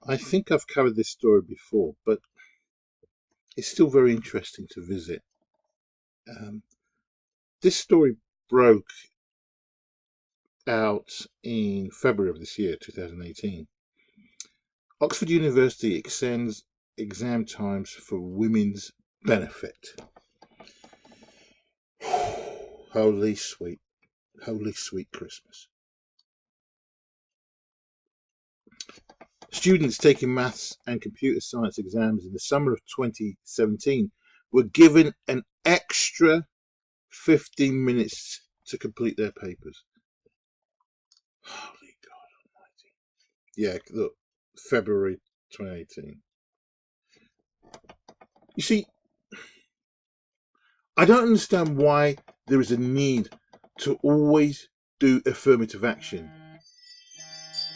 I think I've covered this story before, but it's still very interesting to visit. Um, this story broke out in February of this year, 2018. Oxford University extends exam times for women's benefit. Holy sweet, holy sweet Christmas. Students taking maths and computer science exams in the summer of 2017 were given an extra 15 minutes to complete their papers. Holy God Almighty. Yeah, look, February 2018. You see, I don't understand why there is a need to always do affirmative action.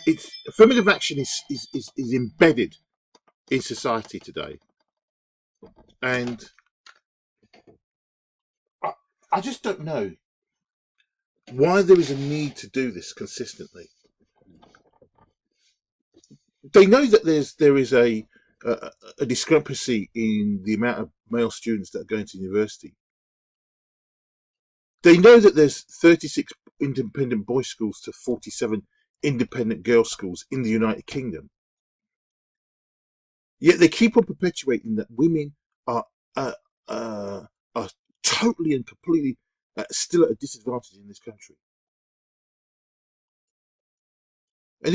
It's affirmative action is embedded in society today, and I, I just don't know why there is a need to do this consistently. They know that there is a discrepancy in the amount of male students that are going to university. They know that there's 36 independent boys' schools to 47 independent girls' schools in the United Kingdom. Yet they keep on perpetuating that women are uh, are totally and completely still at a disadvantage in this country. And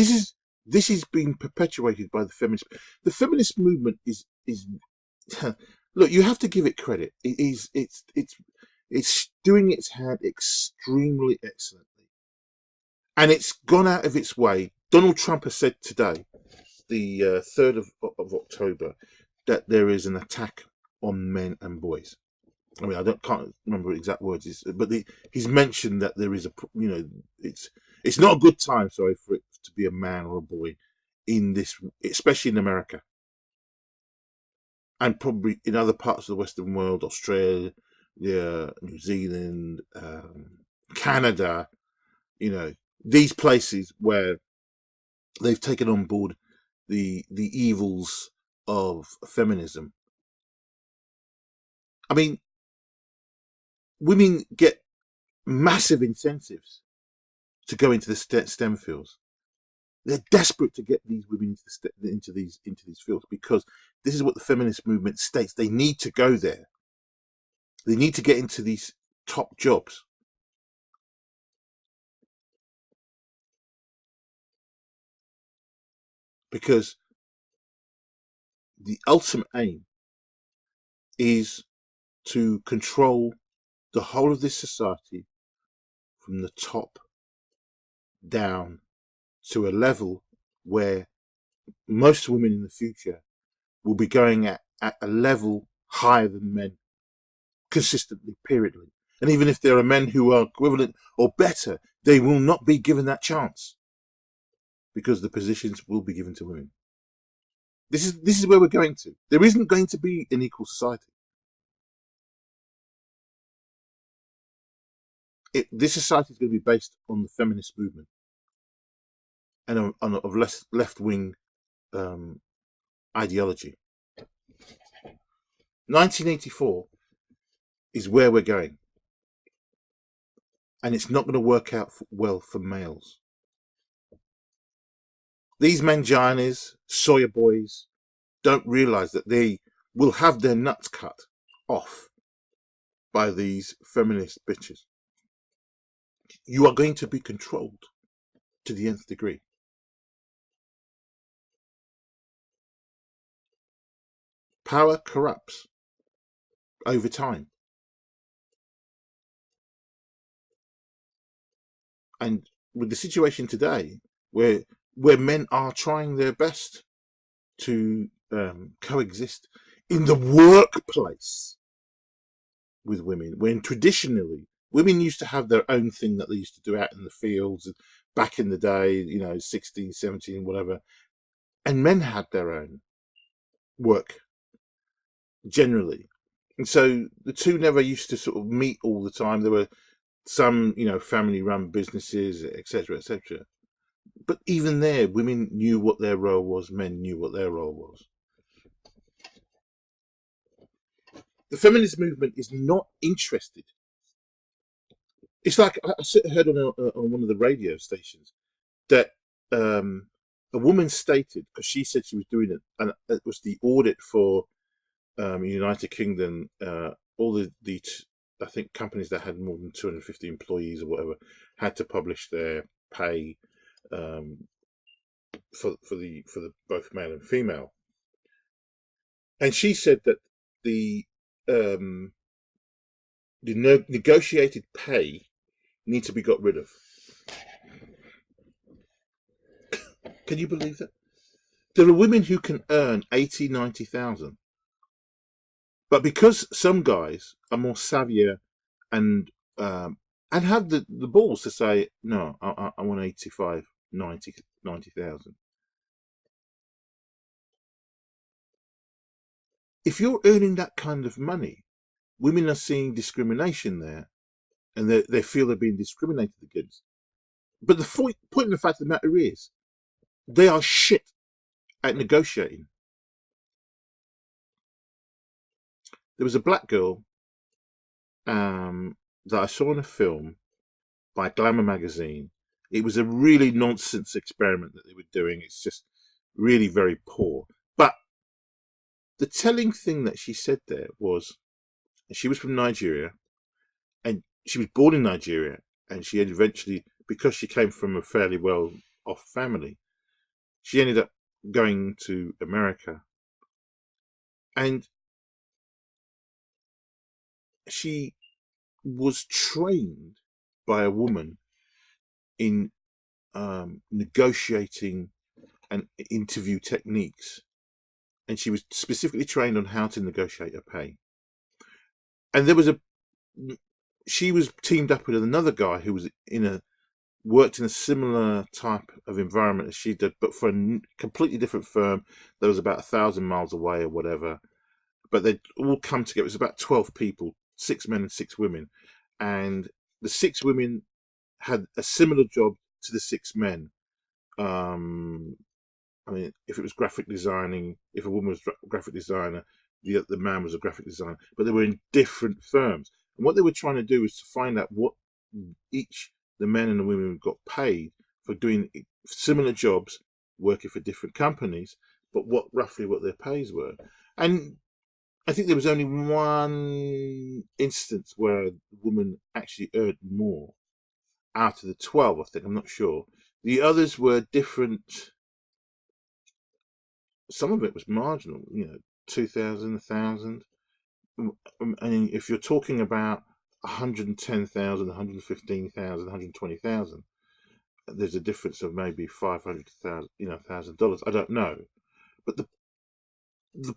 this is being perpetuated by the feminist. The feminist movement is look. You have to give it credit. It's doing its hand extremely excellently, and it's gone out of its way. Donald Trump has said today, the 3rd of October, that there is an attack on men and boys. I mean, can't remember exact words, but he's mentioned that there is it's not a good time, sorry, for it to be a man or a boy in this, especially in America, and probably in other parts of the Western world, Australia, New Zealand, Canada. These places where they've taken on board the evils of feminism. I mean, women get massive incentives to go into the STEM fields. They're desperate to get these women into these fields because this is what the feminist movement states. They need to go there. They need to get into these top jobs. Because the ultimate aim is to control the whole of this society from the top down to a level where most women in the future will be going at a level higher than men consistently, periodly. And even if there are men who are equivalent or better, they will not be given that chance because the positions will be given to women. This is where we're going to. There isn't going to be an equal society. This society is going to be based on the feminist movement and of left wing ideology. 1984 is where we're going, and it's not going to work out well for males. These mangianas, soya boys, don't realize that they will have their nuts cut off by these feminist bitches. You are going to be controlled to the nth degree. Power corrupts over time. And with the situation today, where men are trying their best to coexist in the workplace with women, when traditionally women used to have their own thing that they used to do out in the fields back in the day, 16, 17, whatever, and men had their own work generally. And so the two never used to sort of meet all the time. There were some, family run businesses, etc., etc. But even there, women knew what their role was, men knew what their role was. The feminist movement is not interested. It's like I heard on one of the radio stations that a woman stated, because she said she was doing it, and it was the audit for United Kingdom, all the I think companies that had more than 250 employees or whatever had to publish their pay for the both male and female. And she said that the negotiated pay needs to be got rid of. Can you believe that? There are women who can earn 80, 90,000. But because some guys are more savvier and have the balls to say, no, I want 85, 90,000. If you're earning that kind of money, women are seeing discrimination there, and they feel they're being discriminated against. But the point in the fact of the matter is, they are shit at negotiating. There was a black girl that I saw in a film by Glamour magazine. It was a really nonsense experiment that they were doing. It's just really very poor. But the telling thing that she said there was, she was from Nigeria, and she was born in Nigeria, and she had eventually, because she came from a fairly well-off family, she ended up going to America. And she was trained by a woman in negotiating and interview techniques. And she was specifically trained on how to negotiate her pay. And she was teamed up with another guy who was worked in a similar type of environment as she did, but for a completely different firm that was about 1,000 miles away or whatever. But they'd all come together. It was about 12 people, 6 men and 6 women. And the 6 women had a similar job to the 6 men. I mean, if it was graphic designing, if a woman was a graphic designer, the man was a graphic designer. But they were in different firms. And what they were trying to do was to find out what the men and the women got paid for doing similar jobs, working for different companies, but roughly what their pays were. And I think there was only one instance where a woman actually earned more out of the 12, I think. I'm not sure. The others were different. Some of it was marginal, 2,000, 1,000. And if you're talking about 110,000, 115,000, 120,000, there's a difference of maybe $500,000, $1,000. I don't know. But the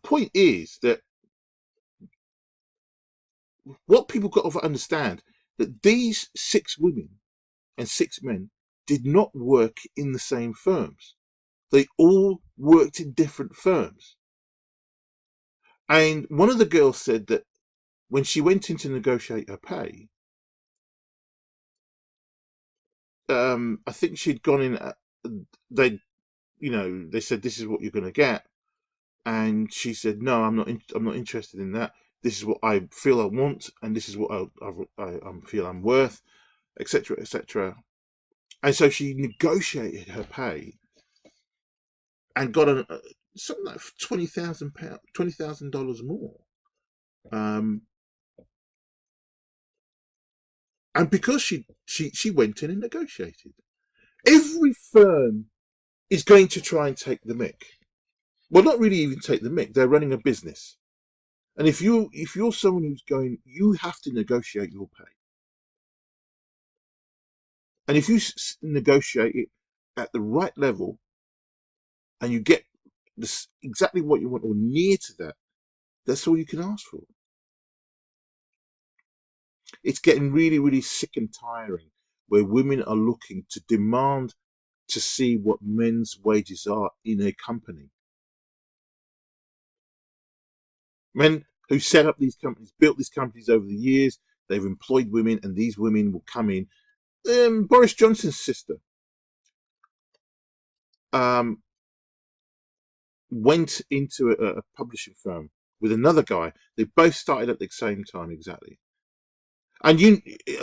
point is that what people got to understand, that these 6 women and 6 men did not work in the same firms. They all worked in different firms. And one of the girls said that when she went in to negotiate her pay, I think she'd gone in, they said, this is what you're going to get. And she said, no, I'm not interested in that. This is what I feel I want, and this is what I feel I'm worth, etc., etc. And so she negotiated her pay and got something like $20,000 more. And because she went in and negotiated. Every firm is going to try and take the mick. Well, not really even take the mick. They're running a business. And if you're someone who's going, you have to negotiate your pay. And if you negotiate it at the right level and you get exactly what you want or near to that, that's all you can ask for. It's getting really, really sick and tiring where women are looking to demand to see what men's wages are in a company. Men who set up these companies, built these companies over the years, they've employed women, and these women will come in. Boris Johnson's sister, um, went into a publishing firm with another guy. They both started at the same time exactly. And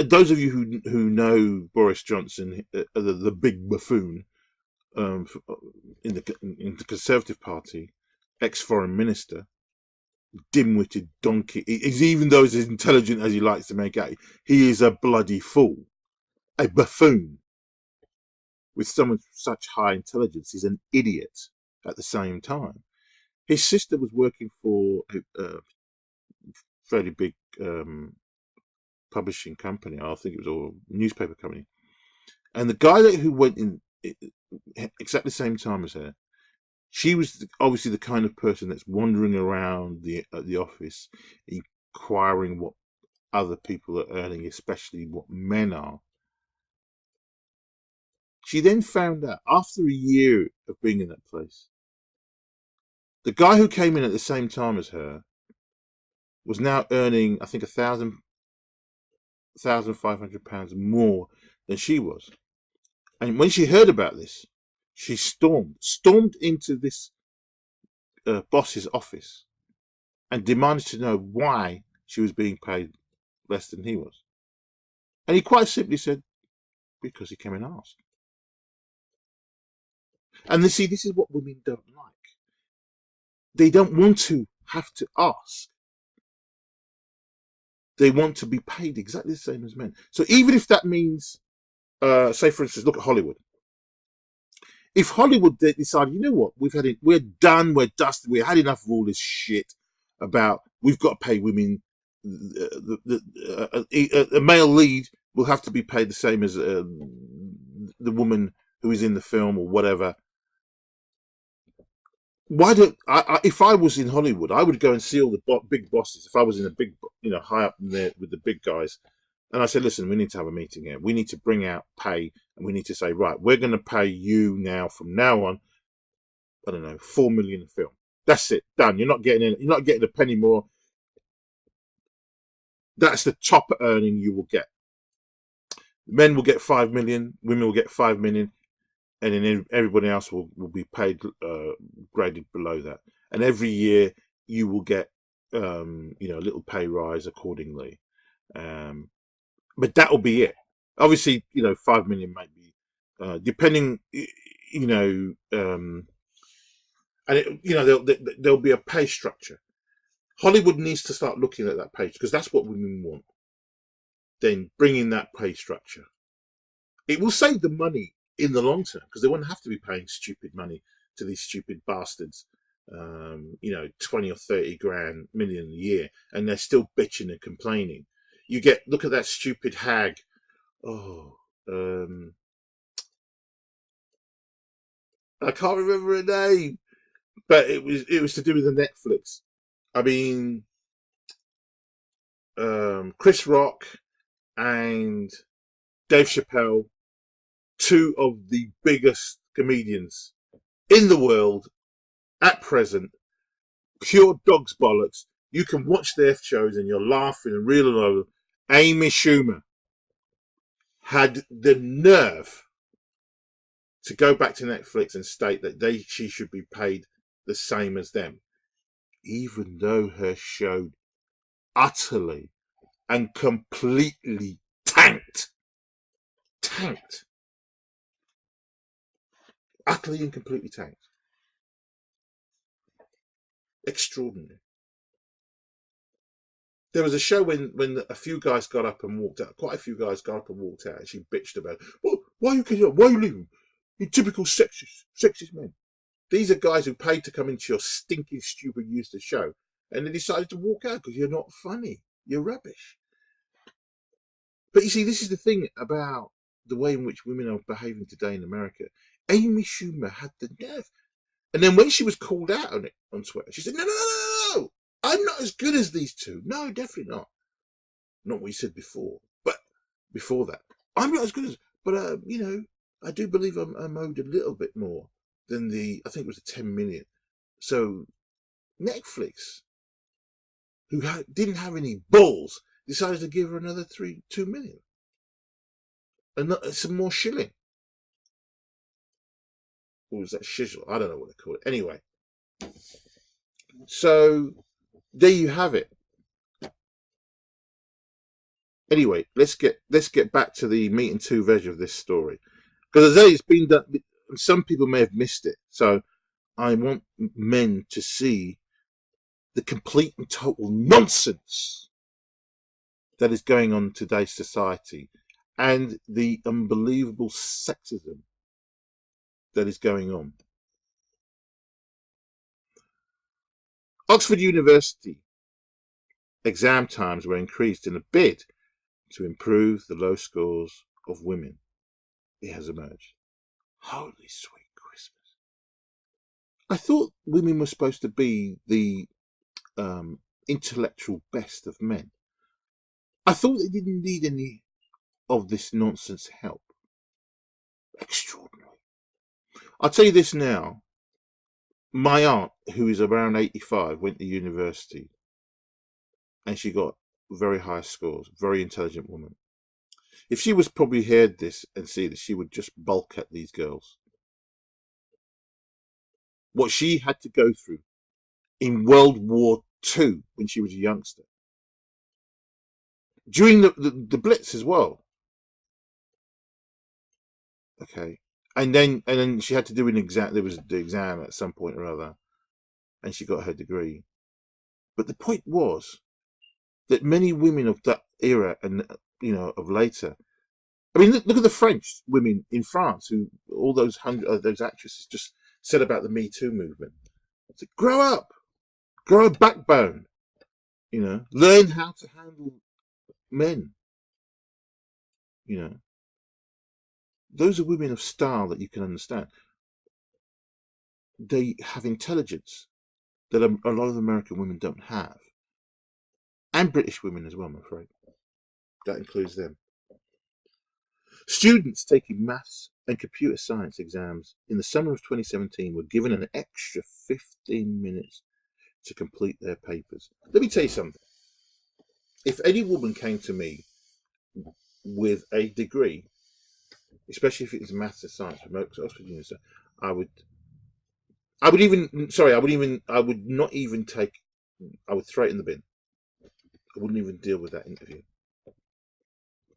those of you who know Boris Johnson, the big buffoon, in the Conservative Party, ex-foreign minister, dim-witted donkey. Even though he's as intelligent as he likes to make out, he is a bloody fool, a buffoon. With someone such high intelligence, he's an idiot at the same time. His sister was working for a fairly big publishing company. I think it was a newspaper company. And the guy who went in exactly the same time as her, she was obviously the kind of person that's wandering around the office, inquiring what other people are earning, especially what men are. She then found out, after a year of being in that place, the guy who came in at the same time as her was now earning, I think, £1,500 more than she was. And when she heard about this, she stormed into this boss's office and demanded to know why she was being paid less than he was. And he quite simply said, because he came and asked. And this is what women don't like. They don't want to have to ask. They want to be paid exactly the same as men. So even if that means, say for instance, look at Hollywood. If Hollywood decided, you know what, we're done, we're dusted, we had enough of all this shit about we've got to pay women, a male lead will have to be paid the same as the woman who is in the film or whatever. Why don't if I was in Hollywood, I would go and see all the big bosses. If I was in a big, high up in there with the big guys, and I said, listen, we need to have a meeting here. We need to bring out pay, and we need to say, right, we're going to pay you now from now on, I don't know, $4 million a film. That's it, done. You're not getting a penny more. That's the top earning you will get. Men will get 5 million, women will get 5 million, and then everybody else will be paid graded below that. And every year you will get a little pay rise accordingly. But that will be it. Obviously, 5 million might be depending, and there'll be a pay structure. Hollywood needs to start looking at that page because that's what women want. Then bring in that pay structure. It will save the money in the long term because they won't have to be paying stupid money to these stupid bastards, 20 or 30 million a year, and they're still bitching and complaining. Look at that stupid hag. I can't remember her name, but it was to do with the Netflix. I mean, Chris Rock and Dave Chappelle, two of the biggest comedians in the world at present, pure dog's bollocks. You can watch their shows and you're laughing and reeling over. Amy Schumer had the nerve to go back to Netflix and state that she should be paid the same as them, even though her show utterly and completely tanked. Utterly and completely tanked. Extraordinary. There was a show when a few guys got up and walked out. Quite a few guys got up and walked out, and she bitched about it. Well, why are you leaving? You typical sexist men. These are guys who paid to come into your stinking, stupid, useless show, and they decided to walk out because you're not funny. You're rubbish. But you see, this is the thing about the way in which women are behaving today in America. Amy Schumer had the nerve. And then when she was called out on it on Twitter, she said, no, I'm not as good as these two. No, definitely not. Not what you said before, but before that. I'm not as good as, but, I do believe I'm owed a little bit more than I think it was the 10 million. So Netflix, who didn't have any balls, decided to give her another 2 million. And some more shilling. or was that shizzle? I don't know what they call it. Anyway, so there you have it. Anyway, let's get back to the meat and two veg of this story, because as I say, it's been done. Some people may have missed it, so I want men to see the complete and total nonsense that is going on in today's society, and the unbelievable sexism that is going on. Oxford University exam times were increased in a bid to improve the low scores of women. It has emerged. Holy sweet Christmas. I thought women were supposed to be the intellectual best of men. I thought they didn't need any of this nonsense help. Extraordinary. I'll tell you this now. My aunt, who is around 85, went to university and she got very high scores. Very intelligent woman. If she was probably heard this and see this, she would just bulk at these girls. What she had to go through in World War II when she was a youngster. During the Blitz as well. Okay. And then she had to do an exam. There was the exam at some point or other, and she got her degree. But the point was that many women of that era and of later. I mean, look at the French women in France, who all those actresses just said about the Me Too movement. So grow up, grow a backbone, learn how to handle men. Those are women of style that you can understand. They have intelligence that a lot of American women don't have. And British women as well, I'm afraid. That includes them. Students taking maths and computer science exams in the summer of 2017 were given an extra 15 minutes to complete their papers. Let me tell you something. If any woman came to me with a degree, especially if it was maths and science from Oxford University, I would throw it in the bin. I wouldn't even deal with that interview.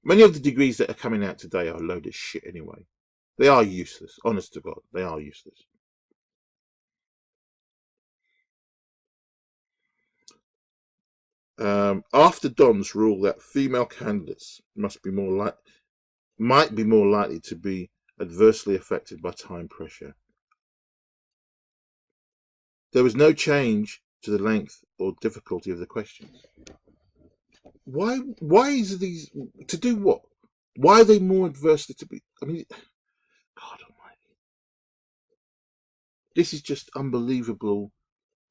Many of the degrees that are coming out today are a load of shit anyway. They are useless. Honest to God, they are useless. After Don's rule that female candidates might be more likely to be adversely affected by time pressure, there was no change to the length or difficulty of the questions. Why is these to do what? Why are they more adversely to be? I mean, God Almighty, this is just unbelievable.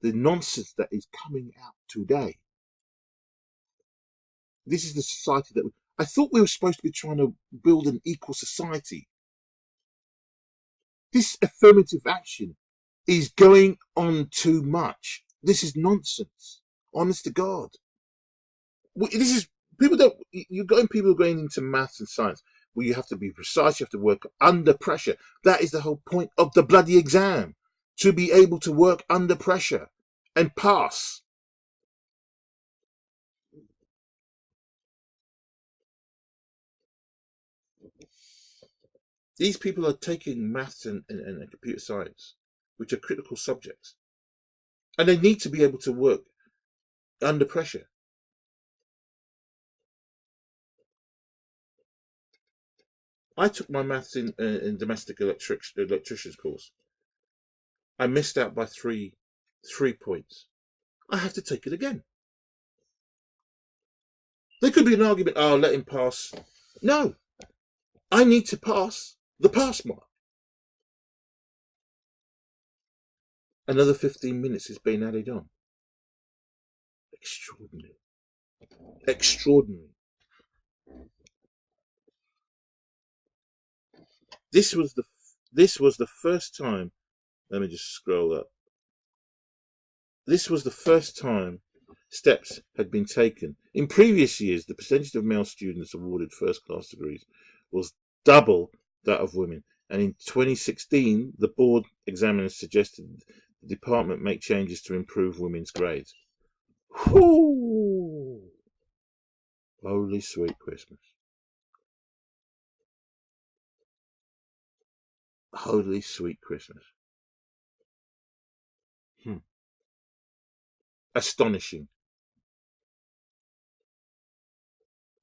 The nonsense that is coming out today. This is the society that I thought we were supposed to be trying to build an equal society. This affirmative action is going on too much. This is nonsense. Honest to God. This is people going into maths and science where you have to be precise, you have to work under pressure. That is the whole point of the bloody exam. To be able to work under pressure and pass. These people are taking maths and computer science, which are critical subjects. And they need to be able to work under pressure. I took my maths in domestic electrician's course. I missed out by three points. I have to take it again. There could be an argument, let him pass. No, I need to pass the pass mark. Another 15 minutes is being added on. Extraordinary. Extraordinary. This was the first time. Let me just scroll up. This was the first time steps had been taken. In previous years, the percentage of male students awarded first-class degrees was double that of women, And in 2016, the board examiners suggested the department make changes to improve women's grades. Whoo! Holy sweet Christmas. Holy sweet Christmas. Astonishing.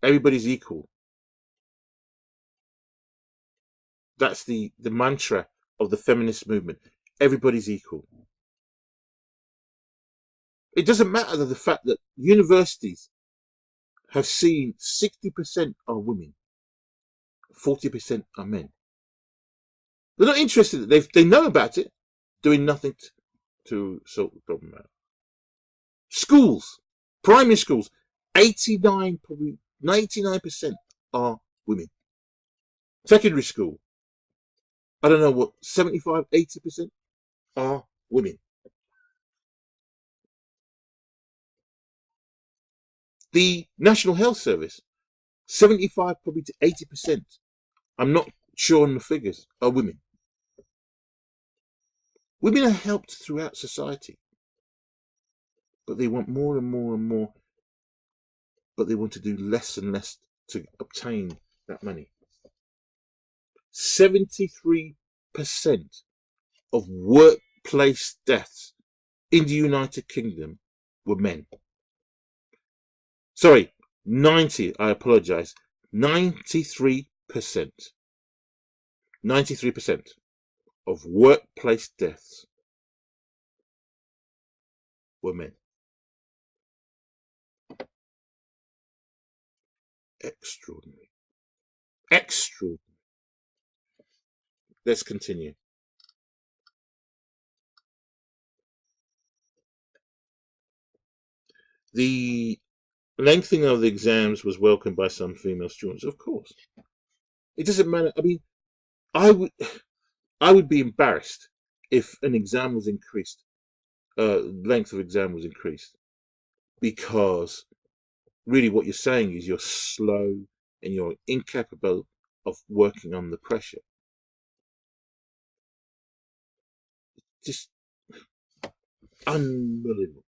Everybody's equal. That's the mantra of the feminist movement. Everybody's equal. It doesn't matter the fact that universities have seen 60% are women, 40% are men. They're not interested. They know about it, doing nothing to sort the problem out. Schools, primary schools, 89, probably 99% are women. Secondary school, I don't know what, 75, 80% are women. The National Health Service, 75 probably to 80%, I'm not sure on the figures, are women. Women are helped throughout society, but they want more and more and more, but they want to do less and less to obtain that money. 73% of workplace deaths in the United Kingdom were men. Sorry, 90, I apologize, 93%. 93% of workplace deaths were men. Extraordinary. Extraordinary. Let's continue. The lengthening of the exams was welcomed by some female students, of course. It doesn't matter. I mean, I would be embarrassed if an exam was increased, length of exam was increased, because really what you're saying is you're slow and you're incapable of working under pressure. Just unbelievable.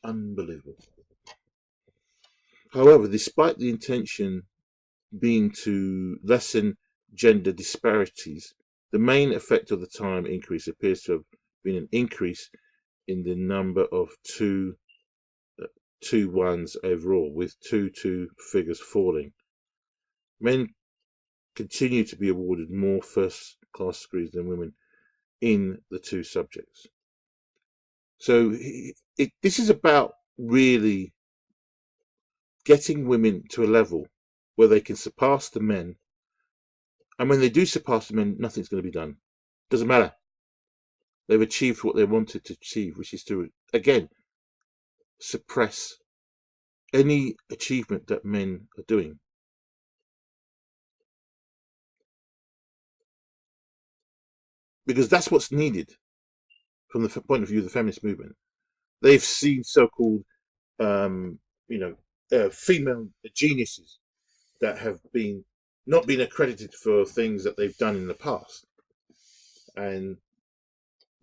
Unbelievable. However, despite the intention being to lessen gender disparities, the main effect of the time increase appears to have been an increase in the number of two ones overall, with two figures falling. Men continue to be awarded more first-class degrees than women in the two subjects. So this is about really getting women to a level where they can surpass the men. And when they do surpass the men, nothing's going to be done. Doesn't matter. They've achieved what they wanted to achieve, which is to, again, suppress any achievement that men are doing. Because that's what's needed from the point of view of the feminist movement. They've seen so-called, female geniuses that have not been accredited for things that they've done in the past, and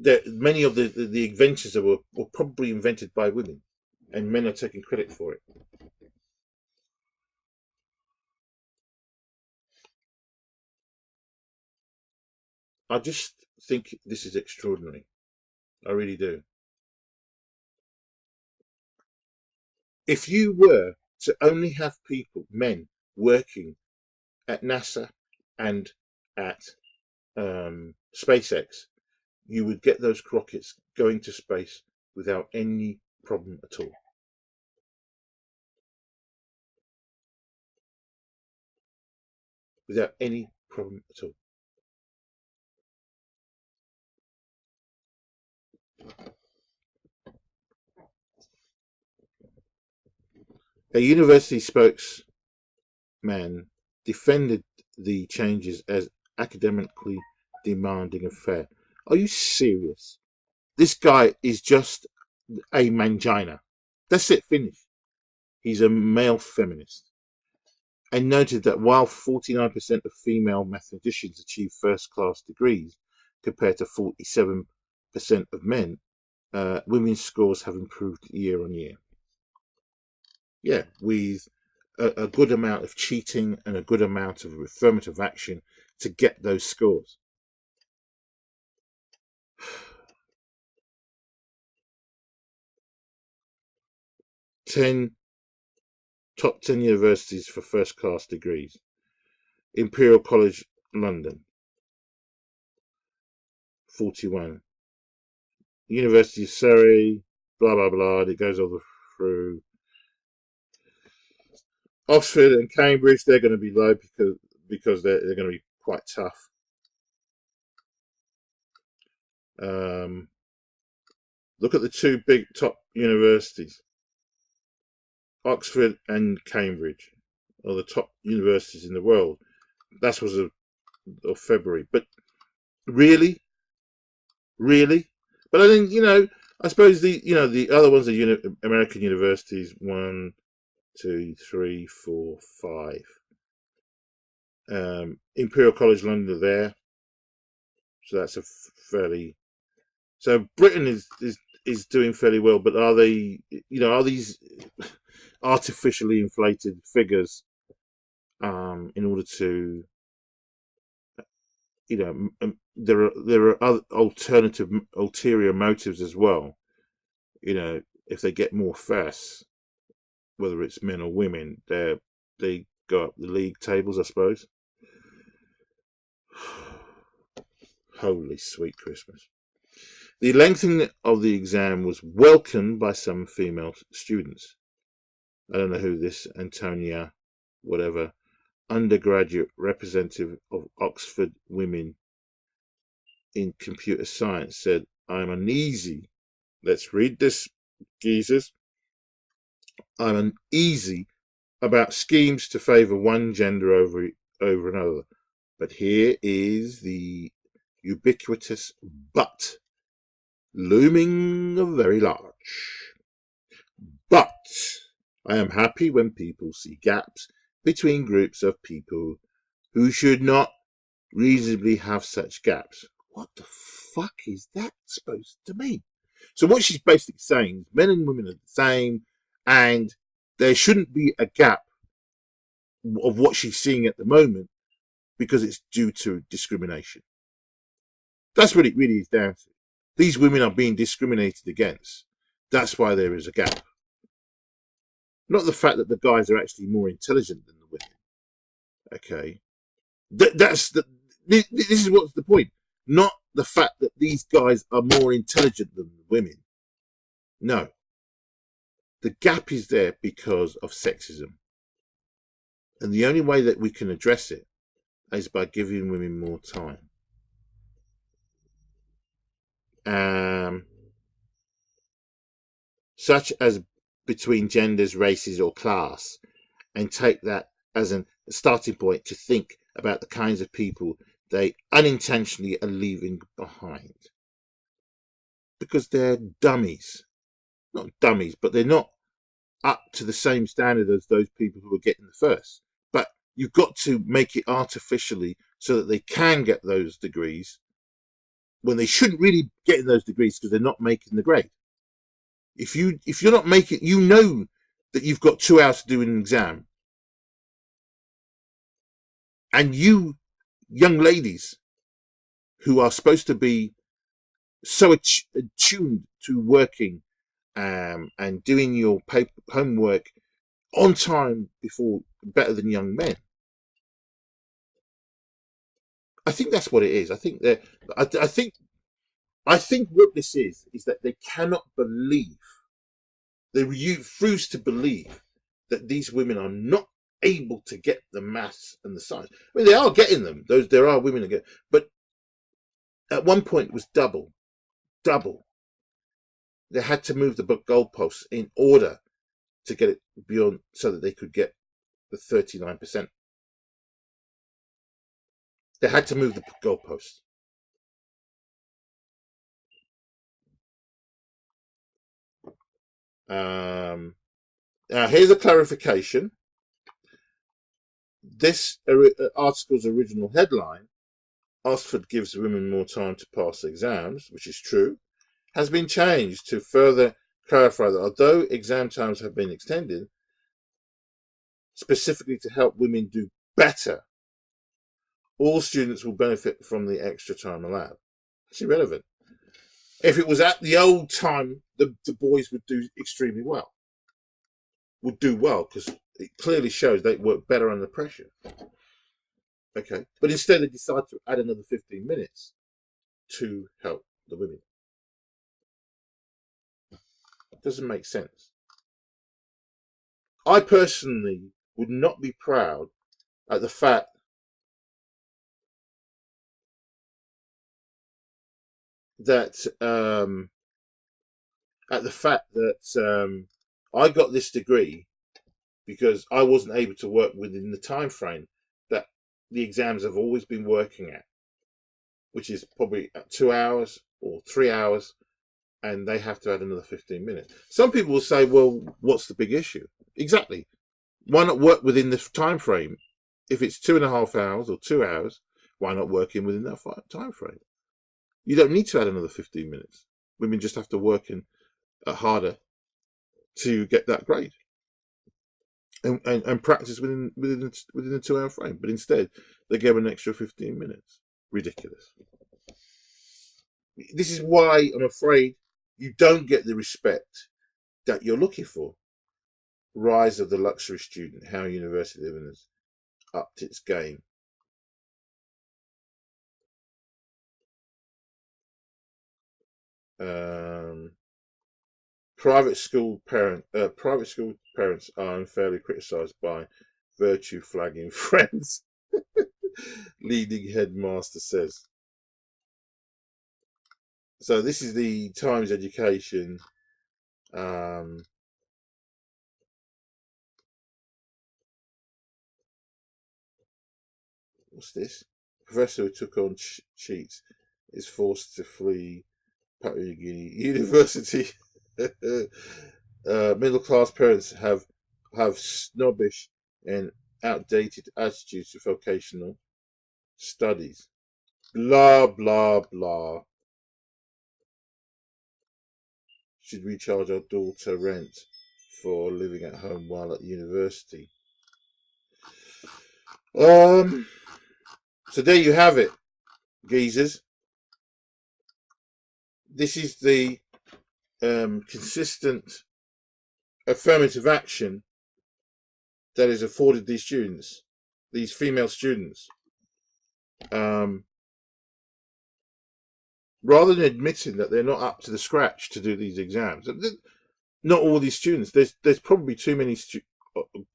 many of the inventions that were probably invented by women, and men are taking credit for it. I just think this is extraordinary. I really do. If you were to only have men working at NASA and at SpaceX, you would get those rockets going to space without any problem at all. Without any problem at all. A university spokesman defended the changes as academically demanding and fair. Are you serious? This guy is just a mangina. That's it, finished. He's a male feminist. and noted that while 49% of female mathematicians achieve first-class degrees compared to 47% of men, women's scores have improved year on year. Yeah, with a good amount of cheating and a good amount of affirmative action to get those scores. Top 10 universities for first class degrees. Imperial College London, 41. University of Surrey, blah blah blah. It goes all through. Oxford and Cambridge, they're going to be low because they're going to be quite tough. Look at the two big top universities. Oxford and Cambridge are the top universities in the world. That was of February. But really? But I think, I suppose the other ones are American universities. 1, 2, 3, 4, 5. Imperial College London are there. So that's a fairly... So Britain is doing fairly well, but are they, are these artificially inflated figures in order to, there are other ulterior motives as well. If they get more firsts, whether it's men or women, they go up the league tables, I suppose. Holy sweet Christmas. The lengthening of the exam was welcomed by some female students. I don't know who this Antonia, whatever, undergraduate representative of Oxford women in computer science said, I'm uneasy. Let's read this, geezers. I'm uneasy about schemes to favour one gender over another. But here is the ubiquitous but, looming very large. But I am happy when people see gaps between groups of people who should not reasonably have such gaps. What the fuck is that supposed to mean? So what she's basically saying is men and women are the same, and there shouldn't be a gap of what she's seeing at the moment because it's due to discrimination. That's what it really is down to. These women are being discriminated against. That's why there is a gap. Not the fact that the guys are actually more intelligent than the women. Okay. This is what's the point. Not the fact that these guys are more intelligent than the women. No. The gap is there because of sexism. And the only way that we can address it is by giving women more time. Such as between genders, races, or class, and take that as a starting point to think about the kinds of people they unintentionally are leaving behind. Because they're dummies. Not dummies, but they're not up to the same standard as those people who are getting the first. But you've got to make it artificially so that they can get those degrees when they shouldn't really get those degrees because they're not making the grade. If you're not making, that you've got 2 hours to do an exam, and you young ladies who are supposed to be so attuned to working and doing your homework on time before better than young men. I think that's what it is. I think that I think what this is that they cannot believe, they refuse to believe that these women are not able to get the maths and the science. I mean, they are getting them. There are women that get, but at one point it was double. They had to move the goalposts in order to get it beyond, so that they could get the 39%. They had to move the goalposts. Here's a clarification. this article's original headline, Oxford gives women more time to pass exams, which is true, has been changed to further clarify that although exam times have been extended, specifically to help women do better, all students will benefit from the extra time allowed. It's irrelevant. If it was at the old time, the boys would do extremely well. Would do well because it clearly shows they work better under pressure. Okay, but instead they decide to add another 15 minutes to help the women. It doesn't make sense. I personally would not be proud at the fact that I got this degree because I wasn't able to work within the time frame that the exams have always been working at, which is probably 2 hours or 3 hours, and they have to add another 15 minutes. Some people will say, well, what's the big issue? Exactly. Why not work within the time frame? If it's 2.5 hours or 2 hours, why not work in within that time frame? You don't need to add another 15 minutes. Women just have to work in harder to get that grade and practice within the 2 hour frame. But instead, they give an extra 15 minutes. Ridiculous. This is why I'm afraid you don't get the respect that you're looking for. Rise of the luxury student, how university living has upped its game. Private school parents are unfairly criticised by virtue flagging friends. Leading headmaster says. So this is the Times Education. What's this? Professor who took on cheats is forced to flee Papua New Guinea University. Middle class parents have snobbish and outdated attitudes to vocational studies. Blah blah blah. Should we charge our daughter rent for living at home while at university? So there you have it, geezers. This is the consistent affirmative action that is afforded these students, these female students, rather than admitting that they're not up to the scratch to do these exams. Not all these students. There's probably too many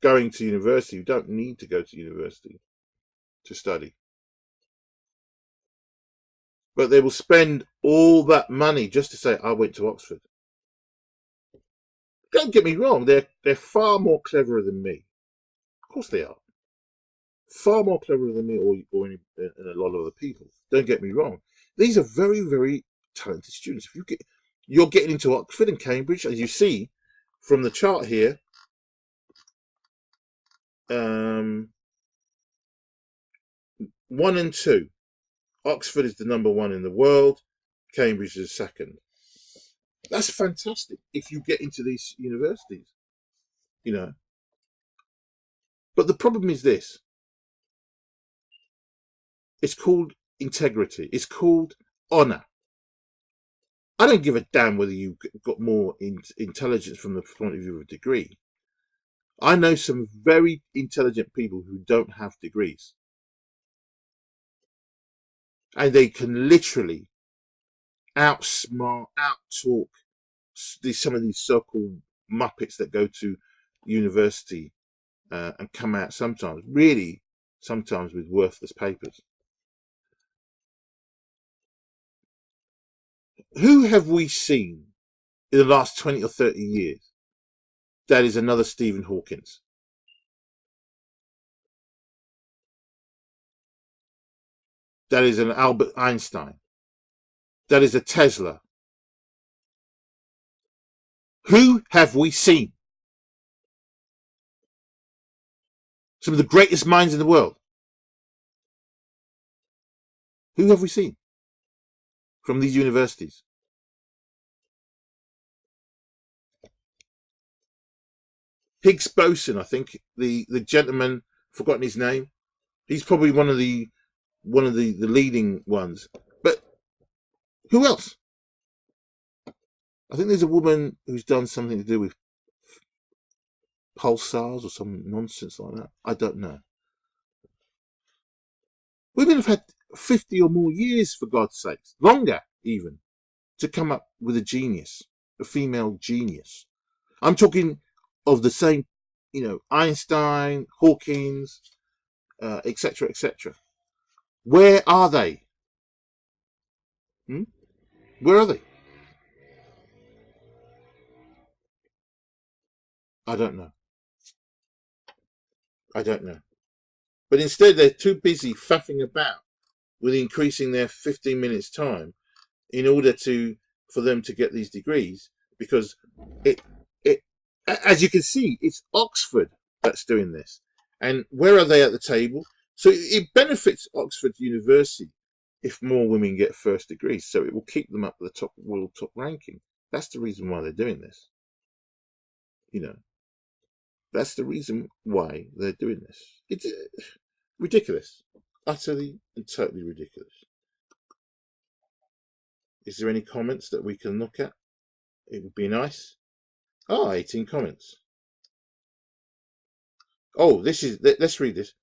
going to university who don't need to go to university to study. But they will spend all that money just to say, I went to Oxford. Don't get me wrong, they're far more cleverer than me. Of course they are. Far more cleverer than me or any, and a lot of other people. Don't get me wrong. These are very, very talented students. If you're getting into Oxford and Cambridge, as you see from the chart here. 1 and 2. Oxford is the number 1 in the world. Cambridge is second. That's fantastic if you get into these universities, you know. But the problem is this. It's called integrity. It's called honour. I don't give a damn whether you got more intelligence from the point of view of a degree. I know some very intelligent people who don't have degrees. And they can literally outsmart, outtalk some of these so-called muppets that go to university and come out sometimes with worthless papers. Who have we seen in the last 20 or 30 years that is another Stephen Hawkins? That is an Albert Einstein? That is a Tesla? Who have we seen? Some of the greatest minds in the world. Who have we seen from these universities? Higgs boson, I think, the gentleman, forgotten his name. He's probably one of the leading ones. But who else? I think there's a woman who's done something to do with pulsars or some nonsense like that. I don't know. Women have had 50 or more years, for God's sakes, longer even, to come up with a genius, a female genius. I'm talking of the same, Einstein, Hawkins, etc., etc. Where are they? Where are they? I don't know. I don't know. But instead, they're too busy faffing about with increasing their 15 minutes time in order for them to get these degrees, because it as you can see, it's Oxford that's doing this. And where are they at the table? So it benefits Oxford University if more women get first degrees. So it will keep them up the top world top ranking. That's the reason why they're doing this. That's the reason why they're doing this. It's ridiculous. Utterly and totally ridiculous. Is there any comments that we can look at? It would be nice. 18 comments. Let's read this.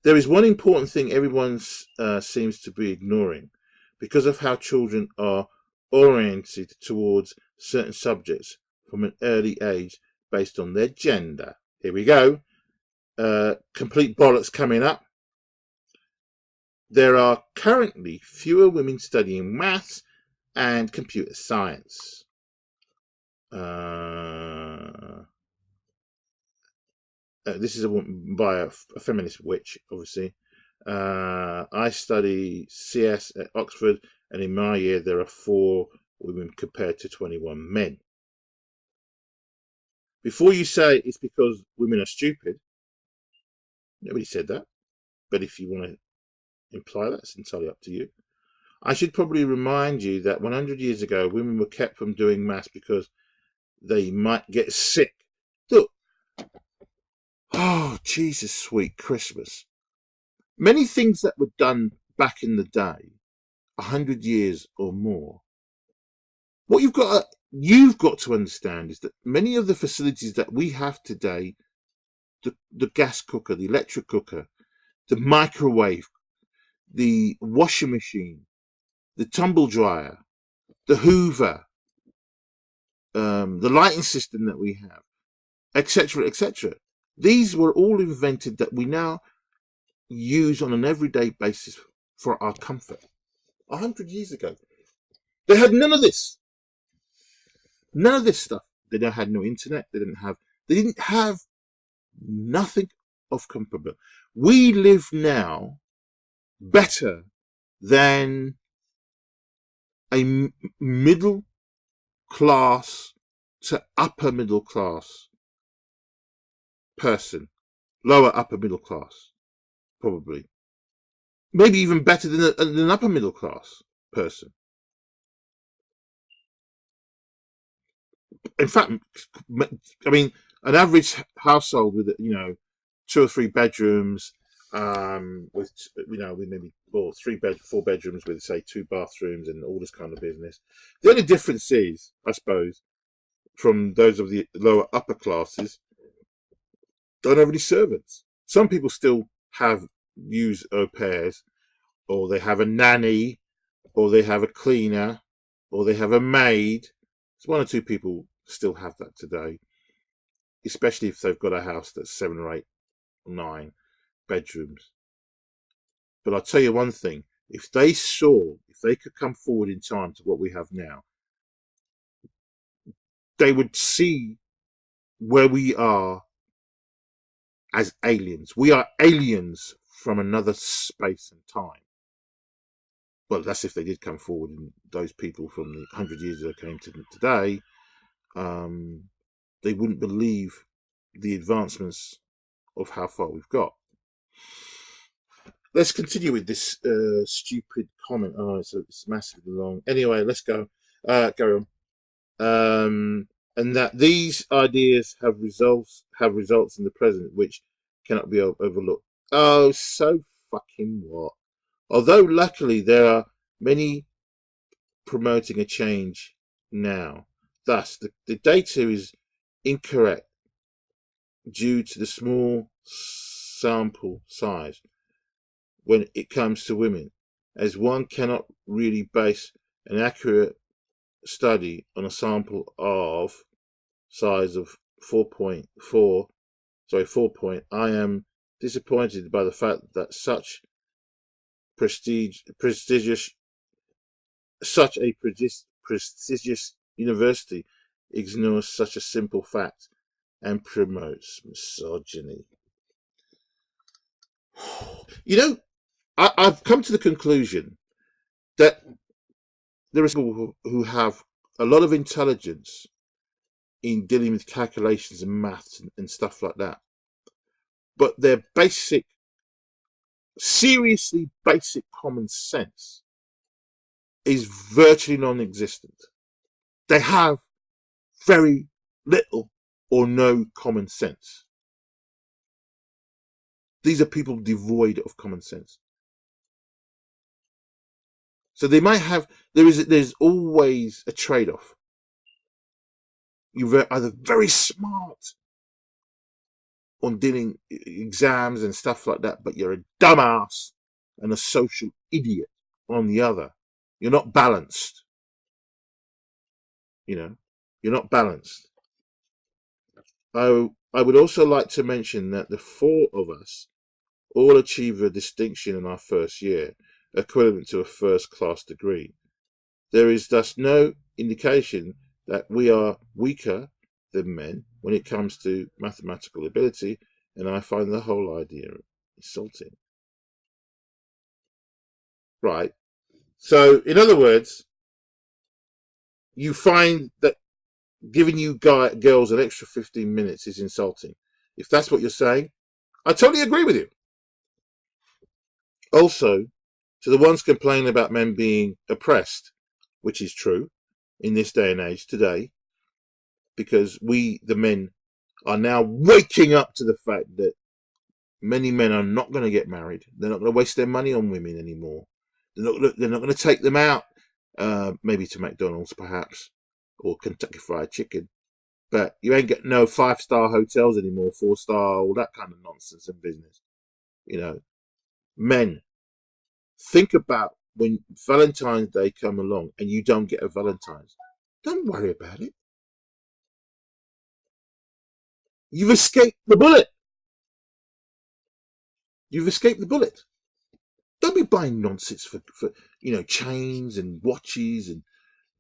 There is one important thing everyone seems to be ignoring because of how children are oriented towards certain subjects from an early age based on their gender. Here we go. Complete bollocks coming up. There are currently fewer women studying maths and computer science. This is by a feminist witch, obviously. I study CS at Oxford, and in my year there are 4 women compared to 21 men. Before you say it's because women are stupid, nobody said that. But if you want to imply that, it's entirely up to you. I should probably remind you that 100 years ago, women were kept from doing maths because they might get sick. Look. Oh, Jesus, sweet Christmas. Many things that were done back in the day, 100 years or more, what you've got to understand is that many of the facilities that we have today, the gas cooker, the electric cooker, the microwave, the washing machine, the tumble dryer, the Hoover, the lighting system that we have, etc., etc. These were all invented that we now use on an everyday basis for our comfort. 100 years ago, they had none of this. None of this stuff. They had no internet. They didn't have nothing of comparable. We live now better than a middle class to upper middle class person, lower upper middle class, probably. Maybe even better than an upper middle class person. In fact, I mean, an average household with 2 or 3 bedrooms, with maybe 4 bedrooms with say 2 bathrooms and all this kind of business. The only difference is, I suppose, from those of the lower upper classes, don't have any servants. Some people still use au pairs, or they have a nanny, or they have a cleaner, or they have a maid. There's 1 or 2 people still have that today, especially if they've got a house that's 7 or 8 or 9 bedrooms. But I'll tell you one thing, if they could come forward in time to what we have now, they would see where we are as aliens. We are aliens from another space and time. Well, that's if they did come forward, and those people from 100 years ago came to them today, they wouldn't believe the advancements of how far we've got. Let's continue with this stupid comment. Oh, it's massively long. Anyway, let's go. Carry on. And that these ideas have results in the present which cannot be overlooked. Oh, so fucking what? Although luckily there are many promoting a change now. Thus, the data is incorrect due to the small sample size when it comes to women, as one cannot really base an accurate study on a sample of size of 4.4. I am disappointed by the fact that such a prestigious university ignores such a simple fact and promotes misogyny. You know, I've come to the conclusion that there are people who have a lot of intelligence in dealing with calculations and maths and stuff like that, but their seriously basic common sense is virtually non-existent. They have very little or no common sense. These are people devoid of common sense. So they might have, there's always a trade-off. You're either very smart on dealing exams and stuff like that, but you're a dumbass and a social idiot on the other. You're not balanced. You know, you're not balanced. I would also like to mention that the four of us all achieve a distinction in our first year, equivalent to a first-class degree. There is thus no indication that we are weaker than men when it comes to mathematical ability, and I find the whole idea insulting. Right. So, in other words, you find that giving you girls an extra 15 minutes is insulting. If that's what you're saying, I totally agree with you. Also, to the ones complaining about men being oppressed, which is true in this day and age today, because we, the men, are now waking up to the fact that many men are not going to get married. They're not going to waste their money on women anymore. They're not going to take them out, maybe to McDonald's perhaps, or Kentucky Fried Chicken. But you ain't got no 5-star hotels anymore, 4-star, all that kind of nonsense and business. You know, men, think about when Valentine's Day come along and you don't get a Valentine's. Don't worry about it. You've escaped the bullet. You've escaped the bullet. Don't be buying nonsense for chains and watches and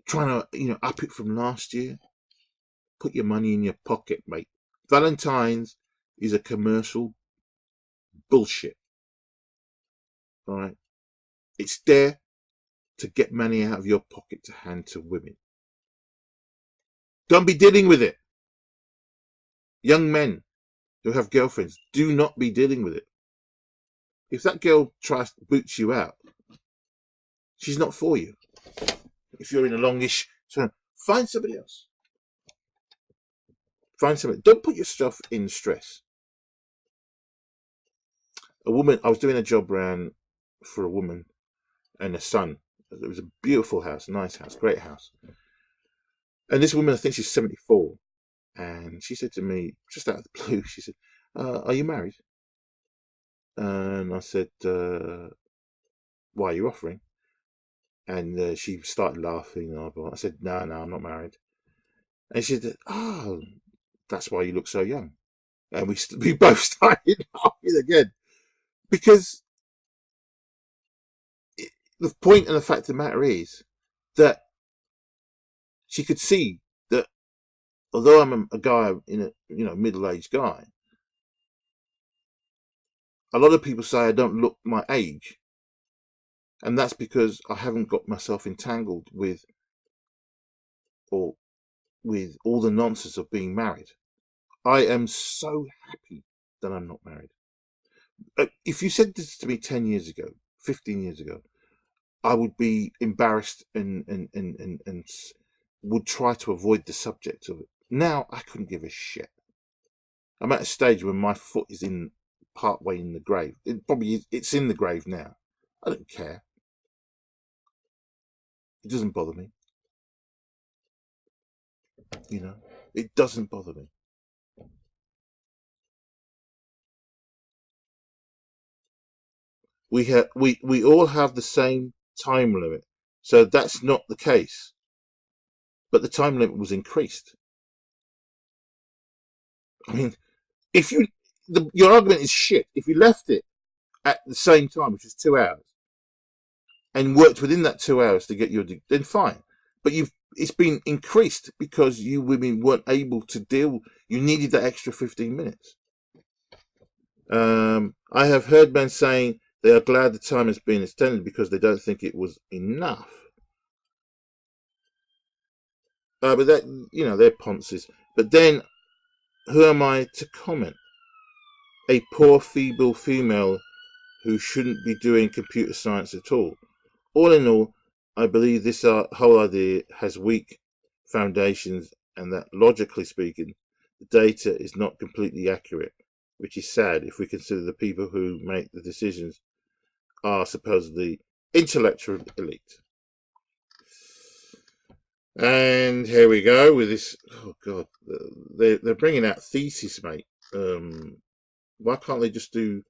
trying to up it from last year. Put your money in your pocket, mate. Valentine's is a commercial bullshit. All right, it's there to get money out of your pocket to hand to women. Don't be dealing with it. Young men who have girlfriends, do not be dealing with it. If that girl tries to boot you out, she's not for you. If you're in a longish term, find somebody else. Find somebody. Don't put yourself in stress. A woman, I was doing a job around for a woman and a son. It was a beautiful house, nice house, great house. And this woman, I think she's 74. And she said to me, just out of the blue, she said, are you married? And I said, why are you offering? And she started laughing. And I said, no, I'm not married. And she said, oh, that's why you look so young. And we both started laughing again. Because the point and the fact of the matter is that she could see that although I'm a guy in a middle-aged guy, a lot of people say I don't look my age. And that's because I haven't got myself entangled with all the nonsense of being married. I am so happy then I'm not married. If you said this to me 10 years ago, 15 years ago, I would be embarrassed and would try to avoid the subject of it. Now I couldn't give a shit. I'm at a stage where my foot is in part way in the grave. It probably is, it's in the grave now. I don't care. It doesn't bother me. You know, it doesn't bother me. We all have the same time limit, so that's not the case. But the time limit was increased. I mean, if you your argument is shit. If you left it at the same time, which is 2 hours, and worked within that 2 hours to get your then fine. But it's been increased because you women weren't able to deal. You needed that extra 15 minutes. I have heard men saying they are glad the time has been extended because they don't think it was enough. But that, you know, they're ponces. But then, who am I to comment? A poor, feeble female who shouldn't be doing computer science at all. All in all, I believe this whole idea has weak foundations and that, logically speaking, the data is not completely accurate, which is sad if we consider the people who make the decisions are supposedly intellectual elite. And here we go with this. Oh God, they're bringing out thesis, mate. Why can't they just do?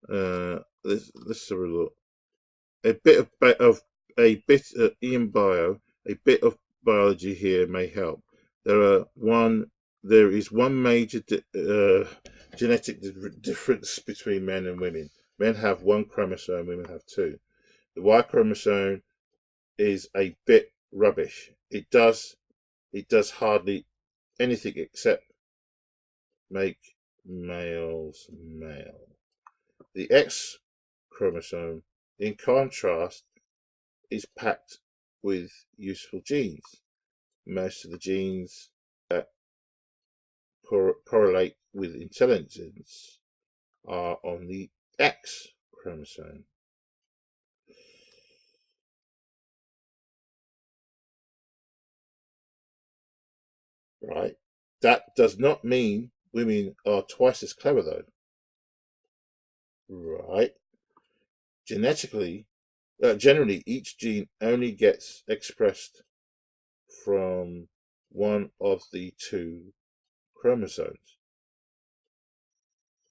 Let's have a look. A bit of Ian Bio. A bit of biology here may help. There is one major genetic difference between men and women. Men have one chromosome, women have two. The Y chromosome is a bit rubbish. It does hardly anything except make males male. The X chromosome, in contrast, is packed with useful genes. Most of the genes that correlate with intelligence are on the X chromosome. Right? That does not mean women are twice as clever, though. Right? Genetically, generally, each gene only gets expressed from one of the two chromosomes.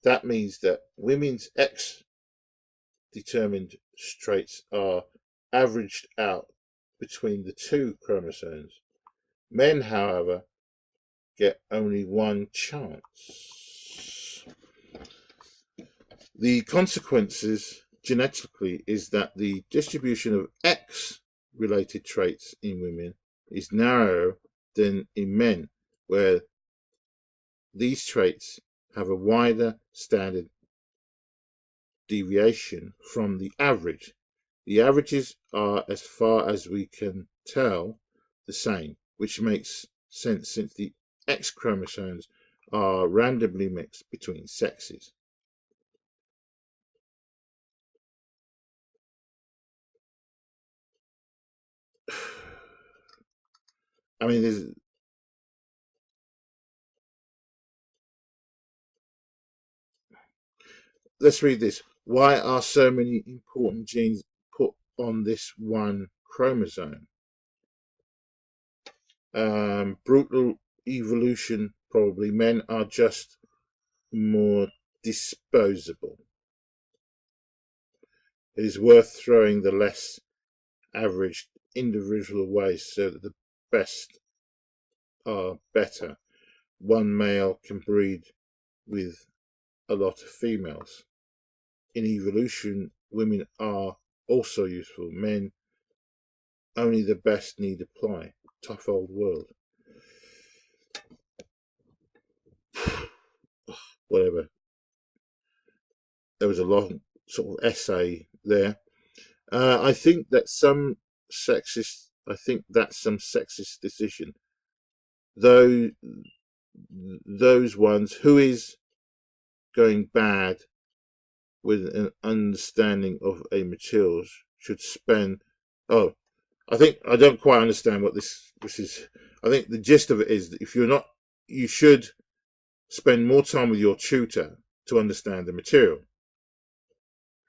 That means that women's X determined traits are averaged out between the two chromosomes. Men, however, get only one chance. The consequences genetically is that the distribution of X related traits in women is narrower than in men, where these traits have a wider standard deviation from the average. The averages are, as far as we can tell, the same, which makes sense since the X chromosomes are randomly mixed between sexes. I mean, let's read this. Why are so many important genes put on this one chromosome? Brutal evolution, probably. Men are just more disposable. It is worth throwing the less average individual away so that the best are better. One male can breed with a lot of females. In evolution, women are also useful. Men, only the best need apply. Tough old world. Whatever. There was a long sort of essay there. I think that's some sexist decision, though those ones who is going bad with an understanding of a material should spend. Oh, I don't quite understand what this is. I think the gist of it is that if you're not, you should spend more time with your tutor to understand the material.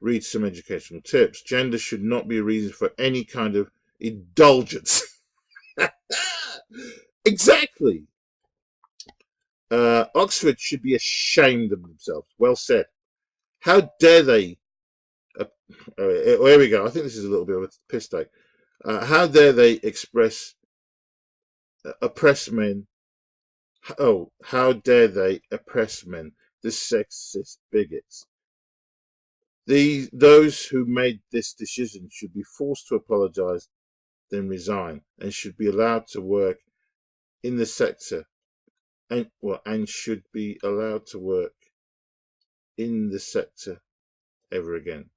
Read some educational tips. Gender should not be a reason for any kind of indulgence. Exactly. Oxford should be ashamed of themselves. Well said. How dare they? Here we go. I think this is a little bit of a piss take. How dare they express oppress men? Oh, how dare they oppress men? The sexist bigots. Those who made this decision should be forced to apologise, then resign, and should be allowed to work in the sector, and should be allowed to work in the sector ever again.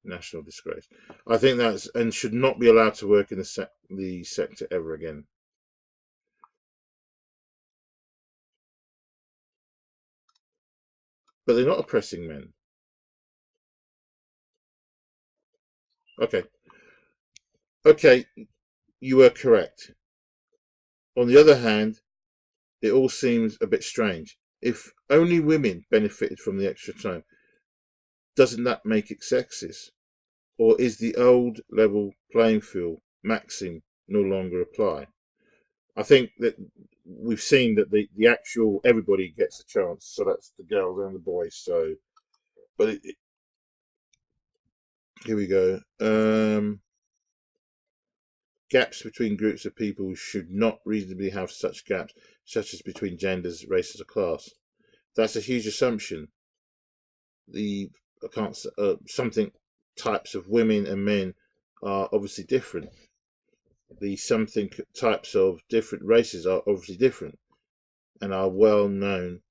National disgrace. I think that's and should not be allowed to work in the sector ever again. But they're not oppressing men. Okay, you are correct. On the other hand, it all seems a bit strange. If only women benefited from the extra time, doesn't that make it sexist? Or is the old level playing field maxim no longer apply? I think that we've seen that the actual everybody gets a chance, so that's the girls and the boys. So, but here we go. Gaps between groups of people should not reasonably have such gaps, such as between genders, races, or class. That's a huge assumption. Something types of women and men are obviously different. The something types of different races are obviously different and are well known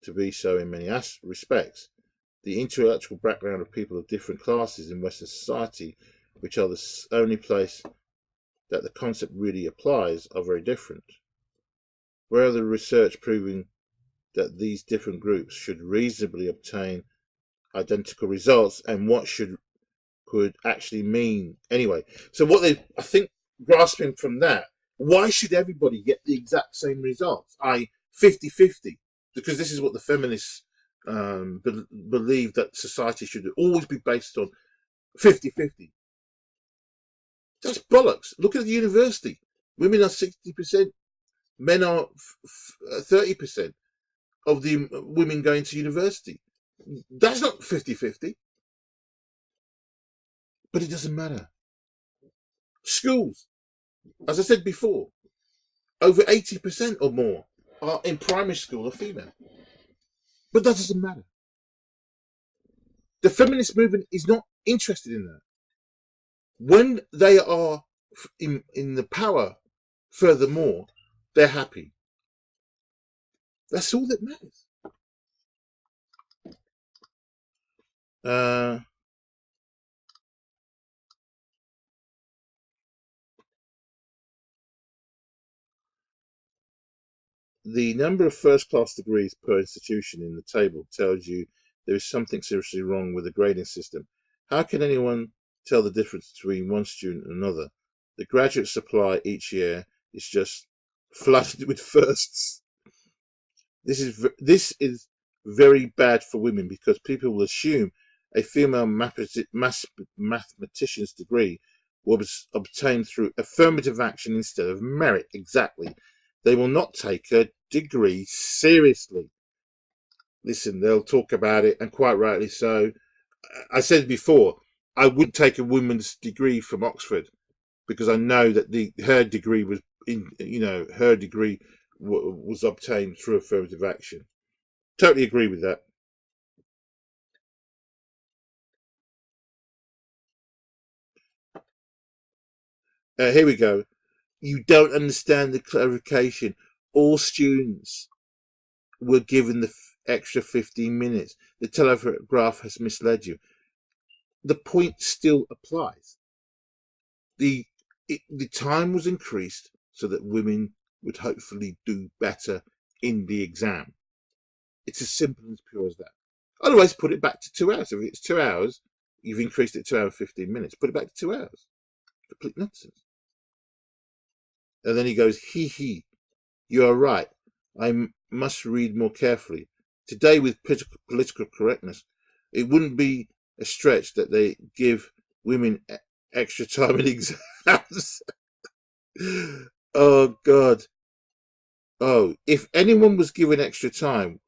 to be so in many respects. The intellectual background of people of different classes in Western society, which are the only place that the concept really applies, are very different. Where are the research proving that these different groups should reasonably obtain identical results, and what could actually mean anyway? So what I think grasping from that, why should everybody get the exact same results, i.e. 50-50? Because this is what the feminists believe, that society should always be based on 50-50. That's bollocks. Look at the university. Women are 60%, men are 30% of the women going to university. That's not 50-50. But it doesn't matter. Schools, as I said before, over 80% or more are in primary school are female. But that doesn't matter. The feminist movement is not interested in that. When they are in the power, furthermore, they're happy. That's all that matters. The number of first-class degrees per institution in the table tells you there is something seriously wrong with the grading system. How can anyone tell the difference between one student and another? The graduate supply each year is just flooded with firsts. This is very bad for women, because people will assume a female mathematician's degree was obtained through affirmative action instead of merit. Exactly. They will not take her degree seriously. Listen, they'll talk about it, and quite rightly so. I said before, I wouldn't take a woman's degree from Oxford, because I know that her degree was was obtained through affirmative action. Totally agree with that. Here we go. You don't understand the clarification. All students were given the extra 15 minutes. The Telegraph has misled you. The point still applies. The time was increased so that women would hopefully do better in the exam. It's as simple and as pure as that. Otherwise, put it back to 2 hours. If it's 2 hours, you've increased it 2 hours 15 minutes. Put it back to 2 hours. Complete nonsense. And then he goes, he, you are right. I must read more carefully. Today, with political correctness, it wouldn't be a stretch that they give women extra time in exams. Oh, God. Oh, if anyone was given extra time,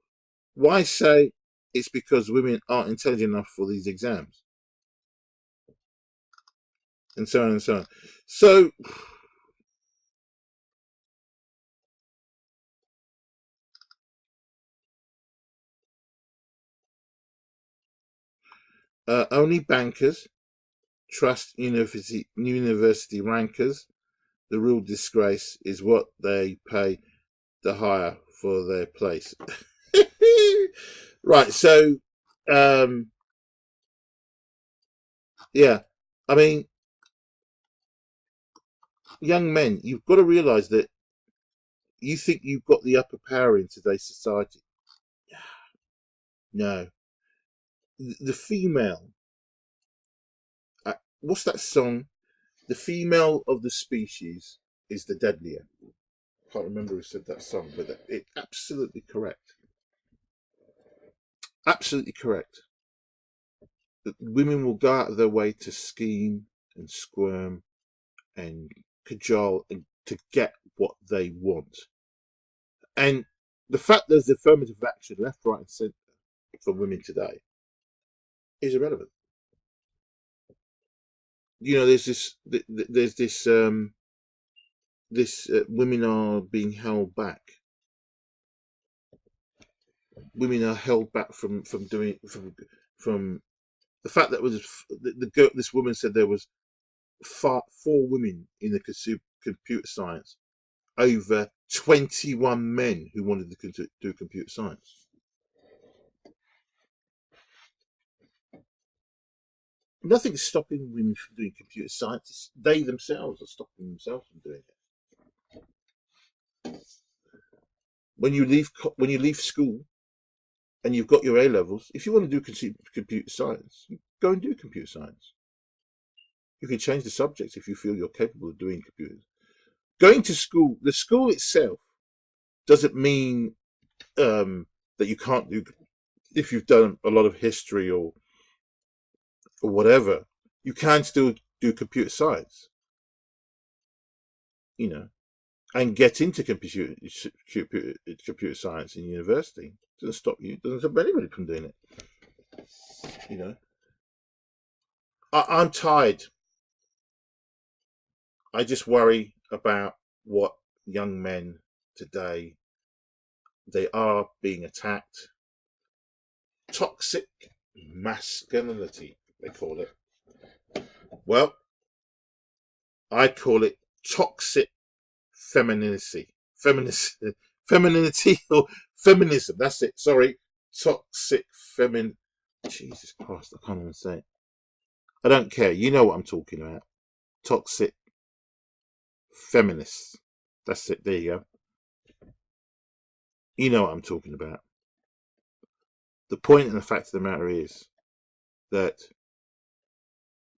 why say it's because women aren't intelligent enough for these exams? And so on and so on. So, only bankers trust university rankers. The real disgrace is what they pay the hire for their place. Right, so yeah, I mean, young men, you've got to realize that you think you've got the upper power in today's society. No, the female, what's that song? The female of the species is the deadlier. I can't remember who said that song, but it's absolutely correct. Absolutely correct. That women will go out of their way to scheme and squirm and cajole and to get what they want. And the fact there's affirmative action left, right, and centre for women today is irrelevant. You know, there's this women are being held back. Women are held back from doing from the fact that the girl, this woman said there was four women in the computer science over 21 men who wanted to do computer science. Nothing's stopping women from doing computer science. They themselves are stopping themselves from doing it. When you leave school and you've got your A levels, if you want to do computer science, you go and do computer science. You can change the subjects if you feel you're capable of doing computers. Going to school, the school itself doesn't mean that you can't do. If you've done a lot of history or whatever, you can still do computer science. You know, and get into computer science in university. It doesn't stop you. It doesn't stop anybody from doing it. You know, I'm tired. I just worry about what young men today, they are being attacked. Toxic masculinity, they call it. Well, I call it toxic femininity. Femininity or feminism. That's it. Sorry. Toxic Jesus Christ, I can't even say it. I don't care. You know what I'm talking about. Toxic feminists. That's it. There you go. You know what I'm talking about. The point and the fact of the matter is that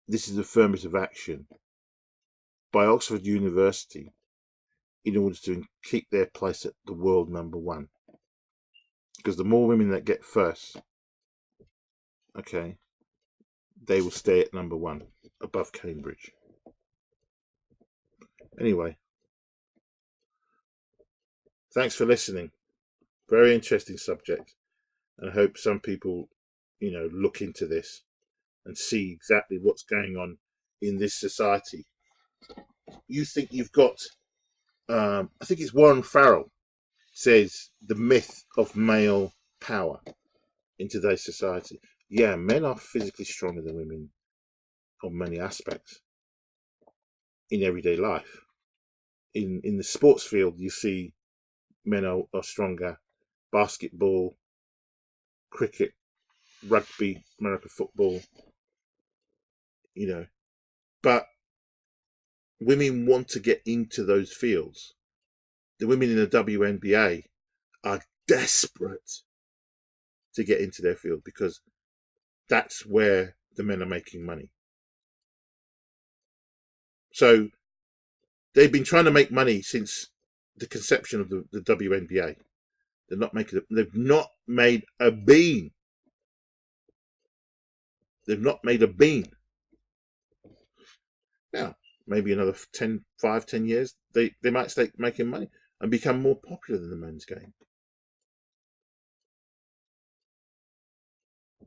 this is affirmative action by Oxford University in order to keep their place at the world #1. Because the more women that get first, okay, they will stay at #1 above Cambridge. Anyway, thanks for listening. Very interesting subject. And I hope some people, look into this and see exactly what's going on in this society. You think you've got, I think it's Warren Farrell says, the myth of male power in today's society. Yeah, men are physically stronger than women on many aspects in everyday life. In the sports field, you see men are stronger. Basketball, cricket, rugby, American football, but women want to get into those fields. The women in the WNBA are desperate to get into their field because that's where the men are making money. So they've been trying to make money since the conception of the WNBA. They've not made a bean. They've not made a bean. Now, maybe another 5-10 years, they might start making money and become more popular than the men's game.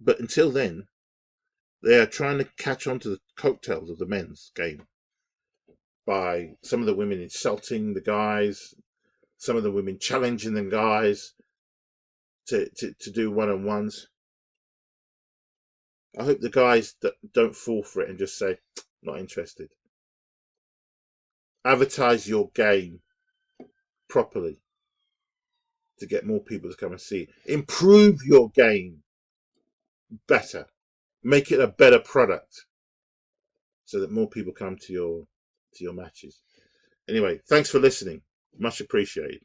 But until then, they are trying to catch on to the coattails of the men's game by some of the women insulting the guys, some of the women challenging the guys to do one-on-ones. I hope the guys don't fall for it and just say, not interested. Advertise your game properly to get more people to come and see it. Improve your game better. Make it a better product so that more people come to your matches. Anyway, thanks for listening. Much appreciated.